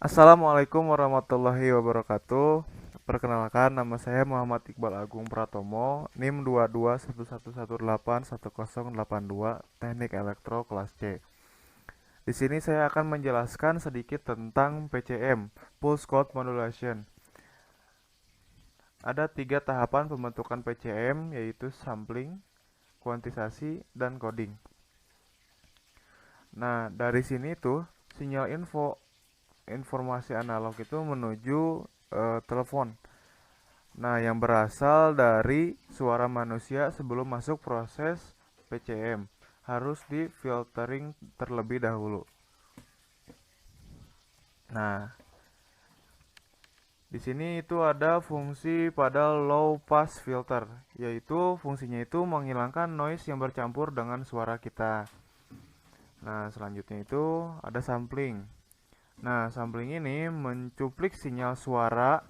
Assalamualaikum warahmatullahi wabarakatuh. Perkenalkan, nama saya Muhammad Iqbal Agung Pratomo, NIM 2211181082, Teknik Elektro kelas C. Di sini saya akan menjelaskan sedikit tentang PCM, Pulse Code Modulation. Ada tiga tahapan pembentukan PCM, yaitu sampling, kuantisasi, dan coding. Nah, dari sini tuh sinyal informasi analog itu menuju telepon. Nah, yang berasal dari suara manusia sebelum masuk proses PCM harus di filtering terlebih dahulu. Nah, di sini itu ada fungsi pada low pass filter, yaitu fungsinya itu menghilangkan noise yang bercampur dengan suara kita. Nah, selanjutnya itu ada sampling. Nah, sampling ini mencuplik sinyal suara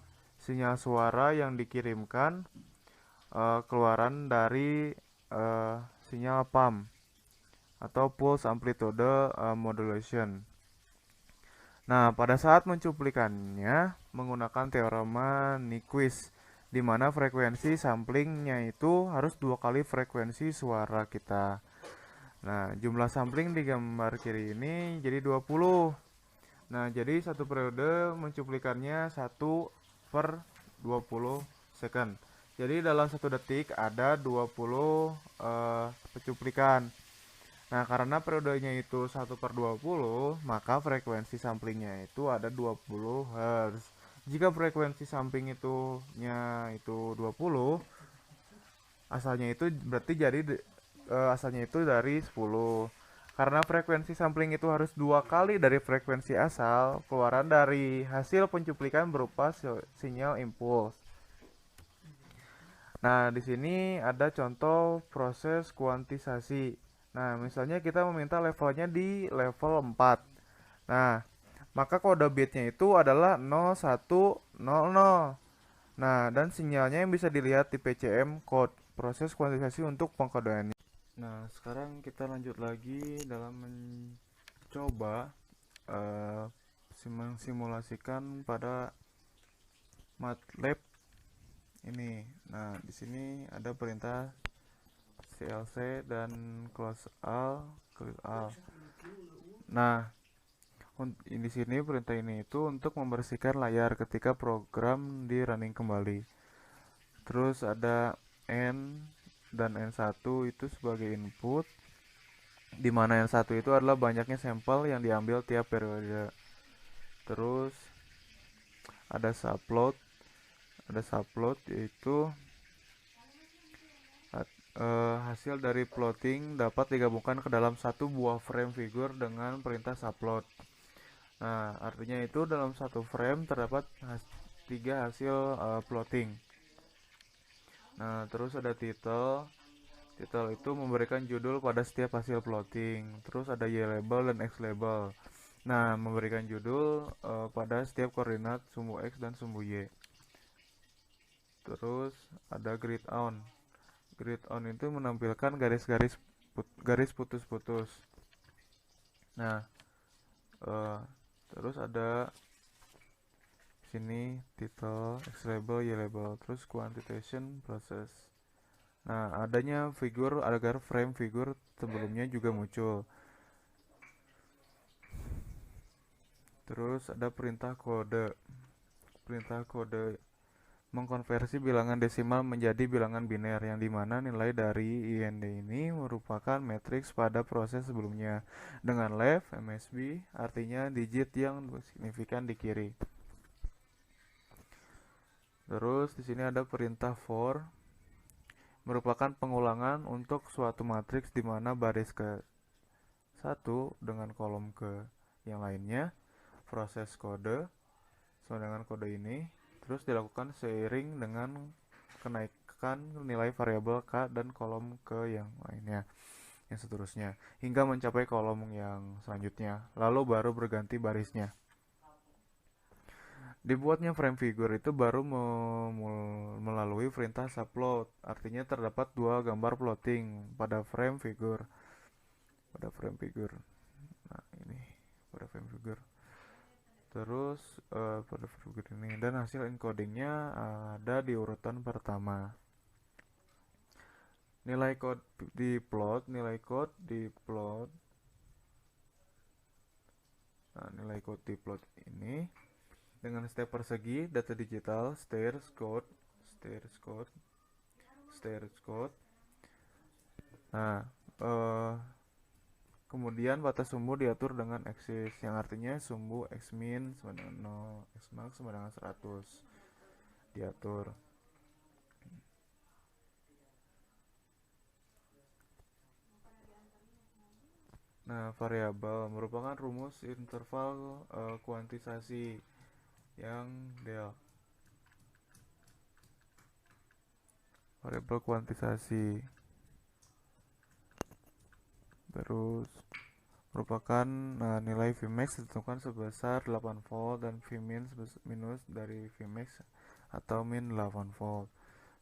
yang dikirimkan keluaran dari sinyal pump atau pulse amplitude modulation. Nah, pada saat mencuplikannya menggunakan teorema Nyquist, di mana frekuensi samplingnya itu harus dua kali frekuensi suara kita. Nah, jumlah sampling di gambar kiri ini jadi 20. Nah, jadi satu periode mencuplikannya 1/20 second. Jadi dalam satu detik ada 20 pencuplikan. Nah, karena periodenya itu 1/20, maka frekuensi samplingnya itu ada 20 Hz. Jika frekuensi sampling itu 20, asalnya itu berarti asalnya itu dari 10. Karena frekuensi sampling itu harus dua kali dari frekuensi asal, keluaran dari hasil pencuplikan berupa sinyal impuls. Nah, di sini ada contoh proses kuantisasi. Nah, misalnya kita meminta levelnya di level 4. Nah, maka kode bitnya itu adalah 0100. Nah, dan sinyalnya yang bisa dilihat di PCM code, proses kuantisasi untuk pengkodeannya. Nah, sekarang kita lanjut lagi dalam mencoba eh, mensimulasikan pada MATLAB ini. Nah, di sini ada perintah CLC dan close all, close all. Nah, di sini perintah ini itu untuk membersihkan layar ketika program di running kembali. Terus ada N dan N1 itu sebagai input, di mana N1 itu adalah banyaknya sampel yang diambil tiap periode. Terus ada subplot yaitu hasil dari plotting dapat digabungkan ke dalam satu buah frame figure dengan perintah subplot. Nah, artinya itu dalam satu frame terdapat tiga hasil plotting. Nah, terus ada title. Title itu memberikan judul pada setiap hasil plotting. Terus ada Y label dan X label. Nah, memberikan judul pada setiap koordinat sumbu X dan sumbu Y. Terus ada grid on. Grid on itu menampilkan garis putus-putus. Nah, eh, terus ada sini title, X label, Y label, terus quantitation process. Nah, adanya figur agar frame figur sebelumnya juga muncul. Terus ada perintah kode. Perintah kode mengkonversi bilangan desimal menjadi bilangan biner, yang dimana nilai dari IND ini merupakan matriks pada proses sebelumnya dengan left MSB, artinya digit yang signifikan di kiri. Terus di sini ada perintah for, merupakan pengulangan untuk suatu matriks di mana baris ke satu dengan kolom ke yang lainnya. Proses kode sama dengan kode ini terus dilakukan seiring dengan kenaikan nilai variabel k dan kolom ke yang lainnya, yang seterusnya hingga mencapai kolom yang selanjutnya, lalu baru berganti barisnya. Dibuatnya frame figure itu baru melalui perintah subplot, artinya terdapat dua gambar plotting pada frame figure. Nah, ini pada frame figure. Terus pada figur ini dan hasil encodingnya ada di urutan pertama. Nilai code di plot. Nah, nilai code di plot ini dengan step persegi data digital stairs code. Nah, eh, kemudian batas sumbu diatur dengan axis yang artinya sumbu xmin sama dengan 0, xmax sama dengan 100 diatur. Nah, variabel merupakan rumus interval kuantisasi yang del. Variabel kuantisasi terus merupakan nilai Vmax ditentukan sebesar 8 volt dan Vmin minus dari Vmax atau min 8 volt.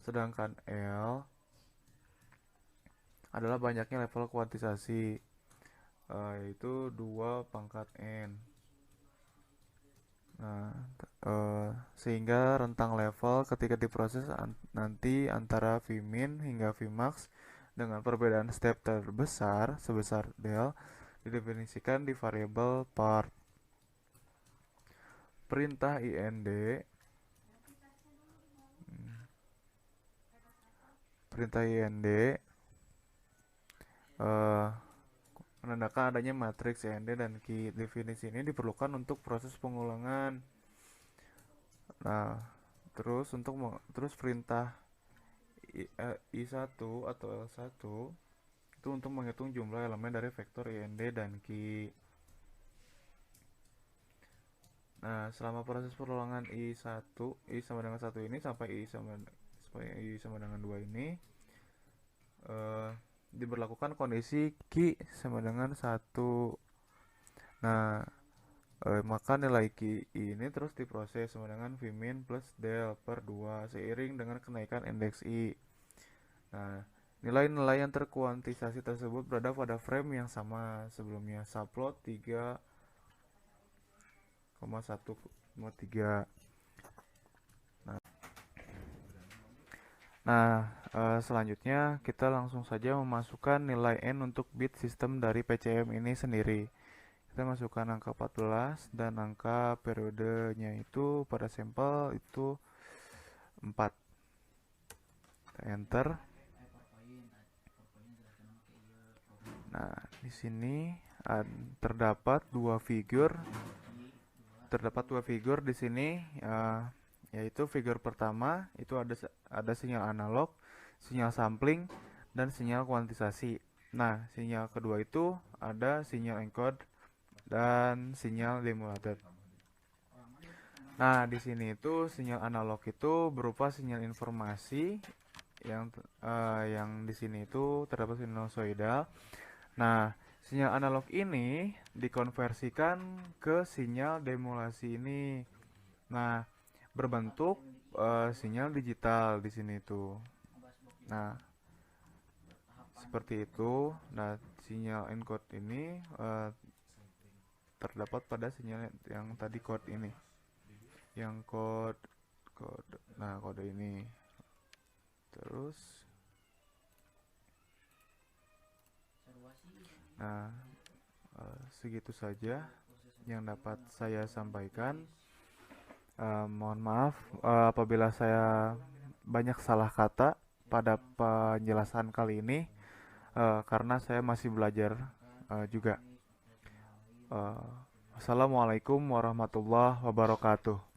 Sedangkan L adalah banyaknya level kuantisasi, yaitu 2 pangkat N. Nah, sehingga rentang level ketika diproses nanti antara Vmin hingga Vmax dengan perbedaan step terbesar sebesar del didefinisikan di variabel part. Perintah IND menandakan adanya matriks IND dan key. Definisi ini diperlukan untuk proses pengulangan. Nah, terus perintah I1 atau L1 itu untuk menghitung jumlah elemen dari vektor IND dan key. Nah, selama proses pengulangan I sama dengan 1 ini sampai I sama dengan 2 ini diberlakukan kondisi Q sama dengan 1. Nah, maka nilai Q ini terus diproses sama dengan Vmin plus del per 2 seiring dengan kenaikan indeks I. Nah, nilai-nilai yang terkuantisasi tersebut berada pada frame yang sama sebelumnya, subplot 3,1,3. Nah, selanjutnya kita langsung saja memasukkan nilai N untuk bit sistem dari PCM ini sendiri. Kita masukkan angka 14 dan angka periodenya itu pada sampel itu 4. Kita enter. Nah, di sini terdapat dua figur di sini, yaitu figur pertama itu ada sinyal analog, sinyal sampling, dan sinyal kuantisasi. Nah, sinyal kedua itu ada sinyal encode dan sinyal demulator. Nah, di sini itu sinyal analog itu berupa sinyal informasi yang di sini itu terdapat sinusoidal. Nah, sinyal analog ini dikonversikan ke sinyal demulasi ini. Nah, berbentuk sinyal digital di sini tuh. Nah, seperti itu. Nah, sinyal encode ini terdapat pada sinyal yang tadi code ini. Yang kode. Nah, kode ini. Terus nah, segitu saja yang dapat saya sampaikan. Mohon maaf apabila saya banyak salah kata pada penjelasan kali ini, karena saya masih belajar juga. Assalamualaikum warahmatullahi wabarakatuh.